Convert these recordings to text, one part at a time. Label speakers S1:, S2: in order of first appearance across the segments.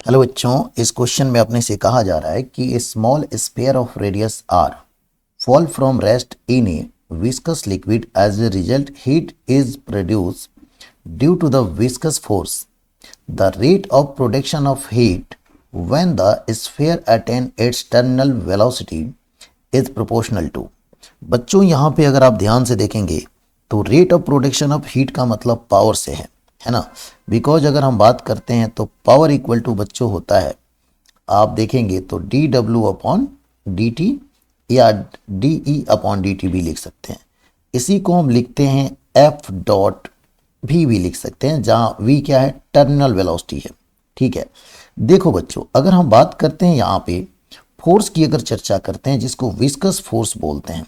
S1: Hello बच्चों, इस question में अपने से कहा जा रहा है कि a small sphere of radius r fall from rest in a viscous liquid as a result heat is produce due to the viscous force the rate of production of heat when the sphere attain its terminal velocity is proportional to. बच्चों यहाँ पे अगर आप ध्यान से देखेंगे तो rate of production of heat का मतलब पावर से है ना। बिकॉज अगर हम बात करते हैं तो पावर इक्वल टू बच्चों होता है, आप देखेंगे तो D W upon D T या D E upon D T भी लिख सकते हैं। इसी को हम लिखते हैं एफ डॉट भी लिख सकते हैं, जहाँ वी क्या है, टर्मिनल वेलोसिटी है। ठीक है, देखो बच्चों, अगर हम बात करते हैं यहाँ पे फोर्स की, अगर चर्चा करते हैं जिसको विस्कस फोर्स बोलते हैं।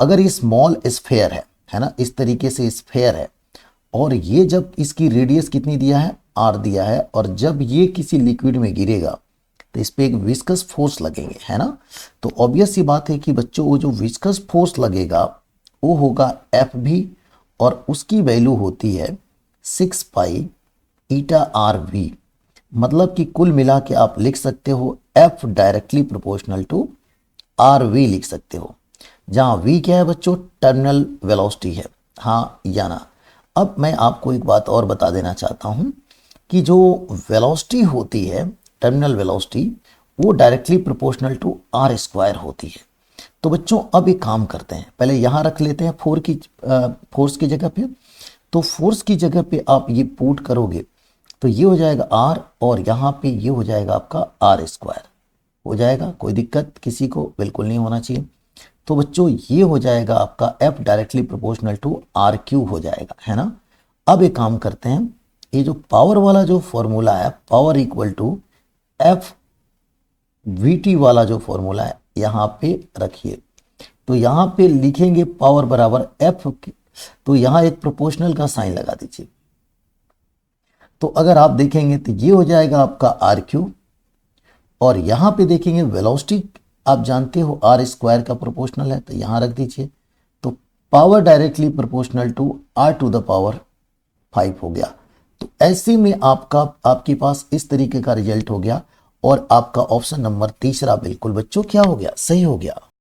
S1: अगर ये स्मॉल स्फेयर है ना, इस तरीके से स्फेयर है और ये जब इसकी रेडियस कितनी दिया है, आर दिया है, और जब ये किसी लिक्विड में गिरेगा तो इस पे एक विस्कस फोर्स लगेंगे, है ना। तो ऑब्वियस सी बात है कि बच्चों वो जो विस्कस फोर्स लगेगा वो होगा एफ भी, और उसकी वैल्यू होती है 6 पाई ईटा आर वी। मतलब कि कुल मिला के आप लिख सकते हो F directly proportional to R वी लिख सकते हो, जहां वी क्या है बच्चों, टर्मिनल वेलोसिटी है, हाँ या ना। अब मैं आपको एक बात और बता देना चाहता हूं कि जो वेलोसिटी होती है, टर्मिनल वेलोसिटी, वो directly proportional to r square होती है। तो बच्चों अब एक काम करते हैं, पहले यहां रख लेते हैं फोर्स की जगह पे। तो फोर्स की जगह पे आप ये पुट करोगे तो ये हो जाएगा आर, और यहाँ पे ये हो जाएगा आपका आर स्क्वायर हो जाएगा। कोई दिक्कत किसी को बिल्कुल नहीं होना चाहिए। तो बच्चों ये हो जाएगा आपका F directly proportional to r cube हो जाएगा, है ना। अब एक काम करते हैं, ये जो पावर वाला जो फॉर्मूला है, power equal to F V T वाला जो फॉर्मूला है यहाँ पे रखिए। तो यहाँ पे लिखेंगे पावर बराबर एफ, तो यहाँ एक प्रोपोर्शनल का साइन लगा दीजिए। तो अगर आप देखेंगे तो ये हो जाएगा आपका आर क्यू, और यहाँ पे देखेंगे वेलोसिटी आप जानते हो आर स्क्वायर का प्रोपोर्शनल है, तो यहाँ रख दीजिए। तो power directly proportional to r to the power 5 हो गया। तो ऐसे में आपके पास इस तरीके का रिजल्ट हो गया, और आपका ऑप्शन नंबर तीसरा बिल्कुल बच्चों क्या हो गया, सही हो गया।